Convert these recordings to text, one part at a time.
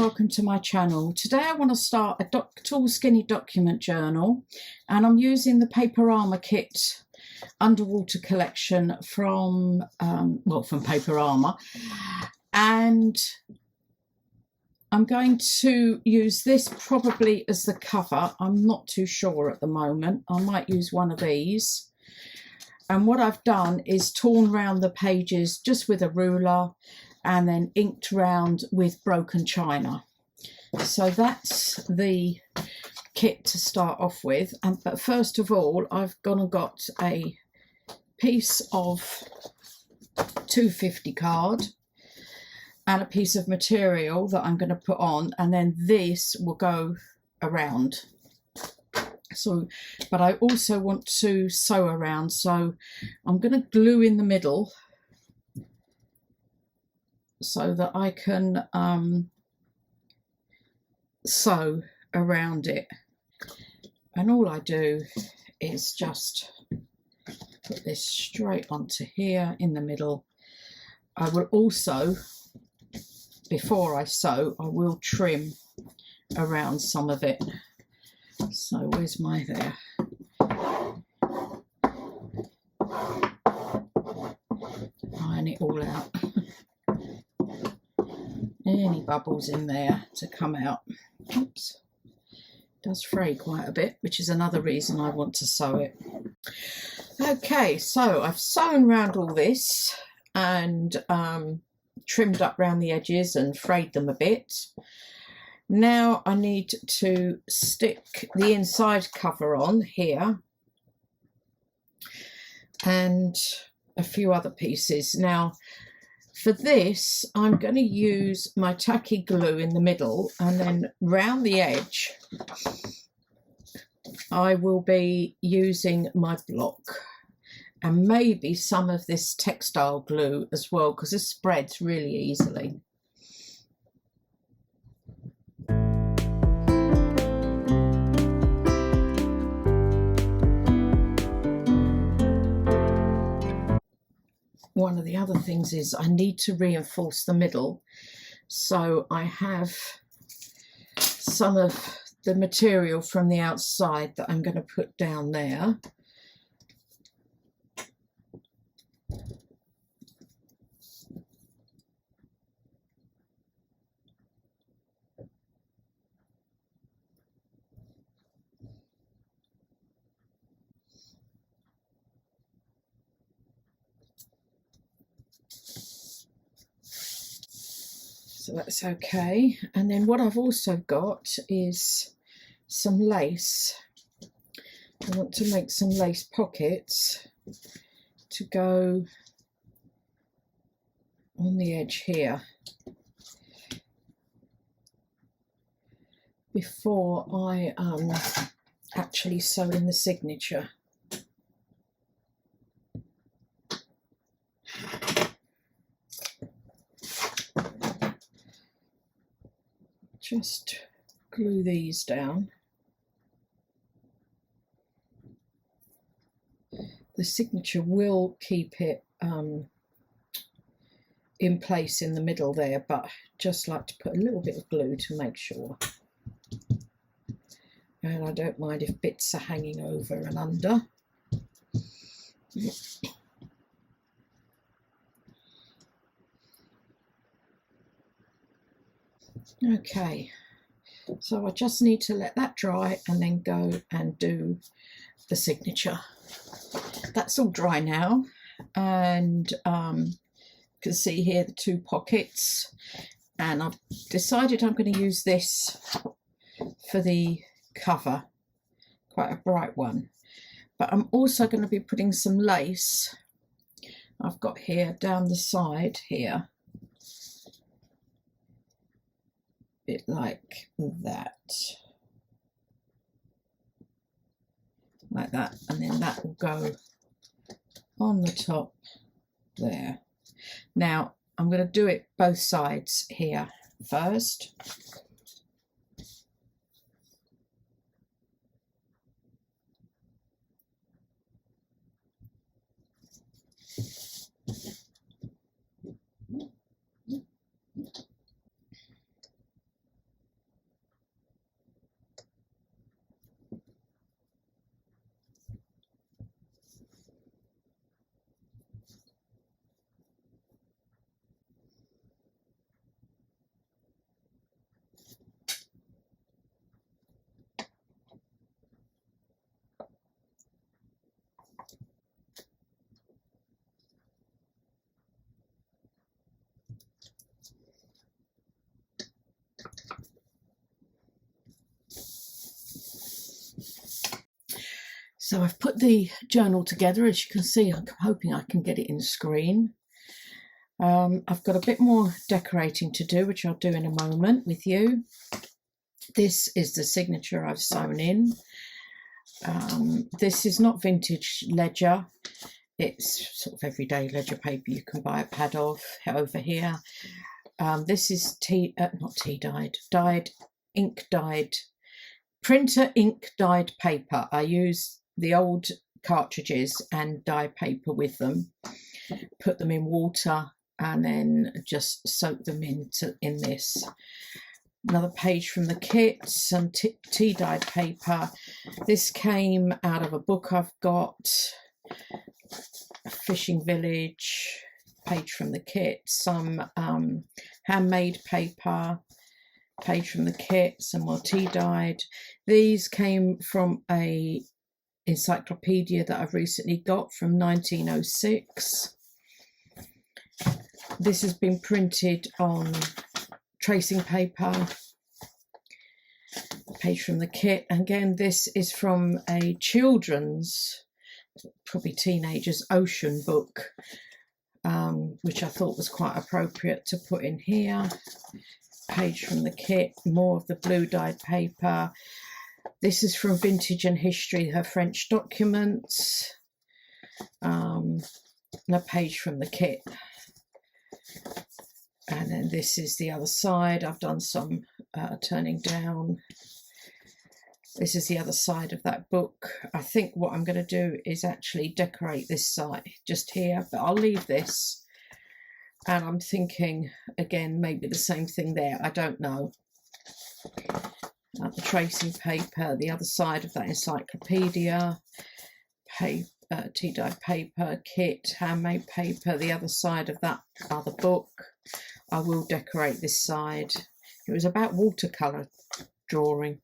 welcome to my channel. Today I want to start a tall skinny document journal, and I'm using the Paperomia kit underwater collection from Paperomia, and I'm going to use this probably as the cover. I'm not too sure at the moment. I might use one of these. And what I've done is torn round the pages just with a ruler and then inked round with broken china. So that's the kit to start off with. But first of all, I've gone and got a piece of 250 card and a piece of material that I'm going to put on, and then this will go around. So, but I also want to sew around, so I'm going to glue in the middle so that I can sew around it. And all I do is just put this straight onto here in the middle. I will also, before I sew, I will trim around some of it. So where's my there? Iron it all out. Any bubbles in there to come out. Oops. Does fray quite a bit, which is another reason I want to sew it. Okay, so I've sewn around all this and trimmed up around the edges and frayed them a bit. Now I need to stick the inside cover on here and a few other pieces. Now for this, I'm going to use my tacky glue in the middle, and then round the edge I will be using my block and maybe some of this textile glue as well, because this spreads really easily. One of the other things is I need to reinforce the middle, so I have some of the material from the outside that I'm going to put down there. So that's okay. And then what I've also got is some lace. I want to make some lace pockets to go on the edge here before I actually sew in the signature. Just glue these down. The signature will keep it in place in the middle there, but just like to put a little bit of glue to make sure. And I don't mind if bits are hanging over and under. Okay, so I just need to let that dry and then go and do the signature. That's all dry now, and you can see here the two pockets, and I've decided I'm going to use this for the cover, quite a bright one, but I'm also going to be putting some lace I've got here down the side here, bit like that, and then that will go on the top there. Now I'm going to do it both sides here first. So I've put the journal together, as you can see. I'm hoping I can get it in screen. I've got a bit more decorating to do, which I'll do in a moment with you. This is the signature I've sewn in. This is not vintage ledger. It's sort of everyday ledger paper you can buy a pad of over here. This is ink dyed, printer ink dyed paper. I use the old cartridges and dye paper with them, put them in water and then just soak them in this. Another page from the kit, some tea dyed paper. This came out of a book I've got, Fishing Village. Page from the kit, some handmade paper, page from the kit, some more tea dyed. These came from a encyclopedia that I've recently got from 1906. This has been printed on tracing paper. Page from the kit. Again, this is from a children's, probably teenagers, ocean book, which I thought was quite appropriate to put in here. Page from the kit, more of the blue dyed paper. This is from Vintage and History, her French documents. And a page from the kit. And then this is the other side. I've done some turning down. This is the other side of that book. I think what I'm going to do is actually decorate this side just here, but I'll leave this. And I'm thinking, again, maybe the same thing there. I don't know. The tracing paper, the other side of that encyclopedia, tea dyed paper, kit, handmade paper, the other side of that other book. I will decorate this side. It was about watercolour drawing.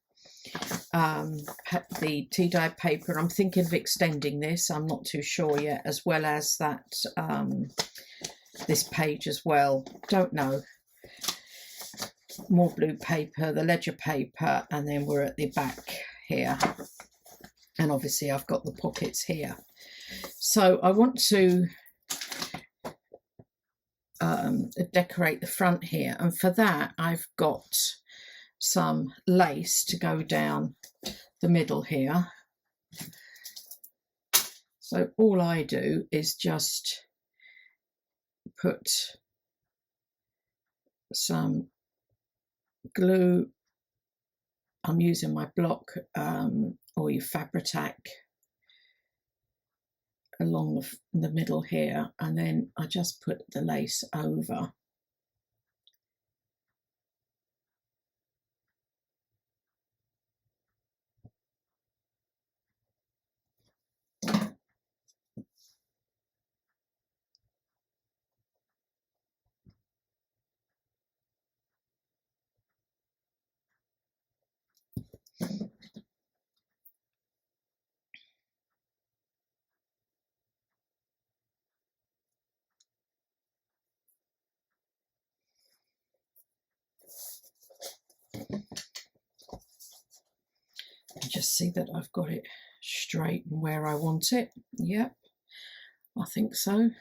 The tea dyed paper, I'm thinking of extending this, I'm not too sure yet, as well as that this page as well, don't know. More blue paper, the ledger paper, and then we're at the back here, and obviously I've got the pockets here. So I want to decorate the front here, and for that I've got some lace to go down the middle here. So all I do is just put some glue. I'm using my block or your Fabri-Tac along the middle here, and then I just put the lace over. Just see that I've got it straight and where I want it. Yep, I think so.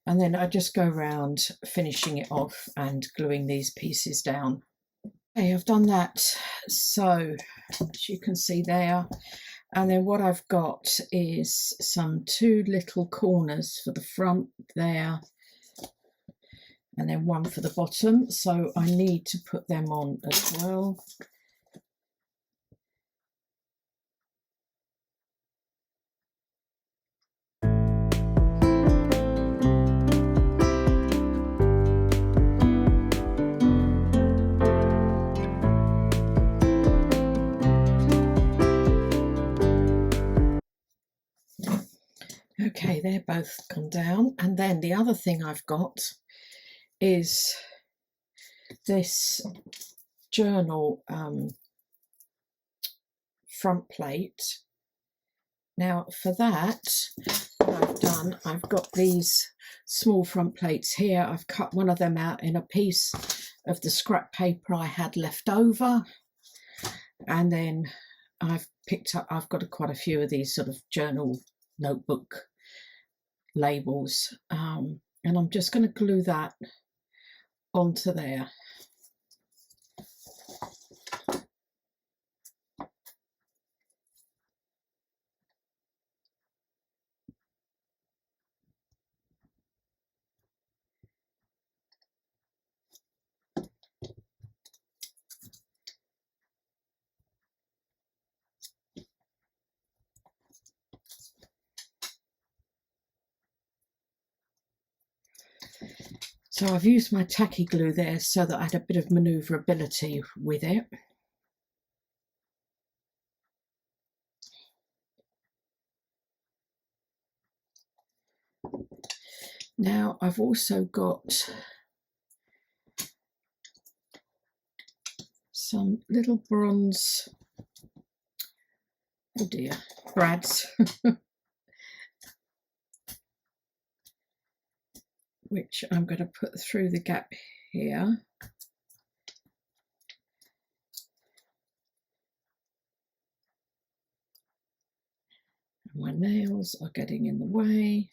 And then I just go around finishing it off and gluing these pieces down. Okay, I've done that, so as you can see there. And then what I've got is some two little corners for the front there, and then one for the bottom, so I need to put them on as well. Okay, they're both gone down. And then the other thing I've got is this journal front plate. Now for that, what I've done, I've got these small front plates here. I've cut one of them out in a piece of the scrap paper I had left over, and then I've got quite a few of these sort of journal notebook labels, and I'm just going to glue that onto there. So I've used my tacky glue there so that I had a bit of manoeuvrability with it. Now I've also got some little bronze, oh dear, brads, which I'm going to put through the gap here. And my nails are getting in the way.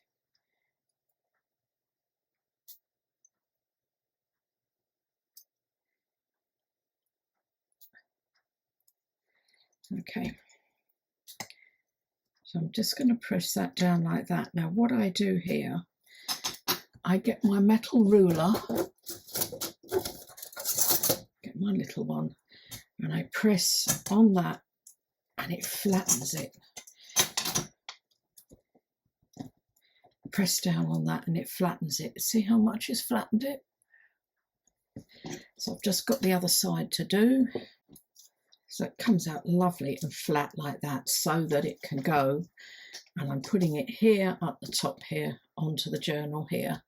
Okay, so I'm just going to press that down like that. Now what I do here, I get my metal ruler, get my little one, and I press on that and it flattens it. Press down on that and it flattens it. See how much it's flattened it? So I've just got the other side to do. So it comes out lovely and flat like that so that it can go. And I'm putting it here at the top here onto the journal here.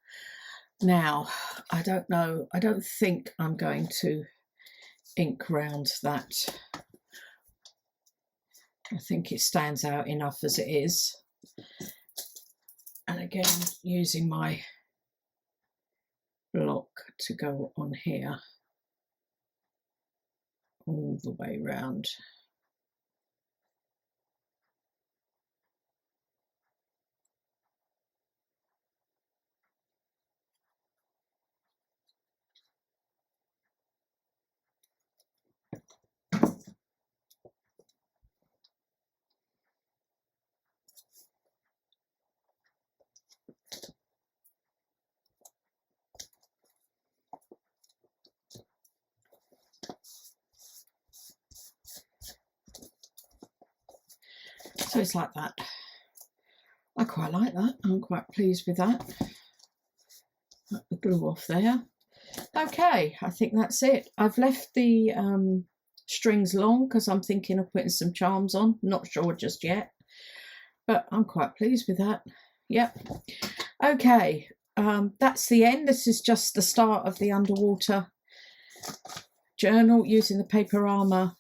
Now, I don't know, I don't think I'm going to ink round that. I think it stands out enough as it is. And again, using my block to go on here all the way round. So it's like that. I quite like that. I'm quite pleased with that. Got the glue off there. Okay, I think that's it. I've left the strings long because I'm thinking of putting some charms on. Not sure just yet, but I'm quite pleased with that. Yep. Okay, that's the end. This is just the start of the underwater journal using the Paperomia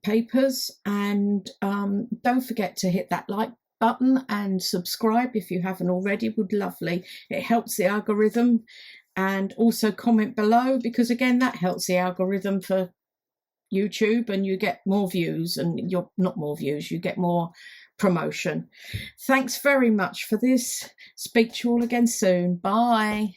papers. And don't forget to hit that like button and subscribe if you haven't already. Would lovely. It helps the algorithm. And also comment below, because again that helps the algorithm for YouTube and you get more views, and you're not more views, you get more promotion. Thanks very much for this. Speak to you all again soon. Bye.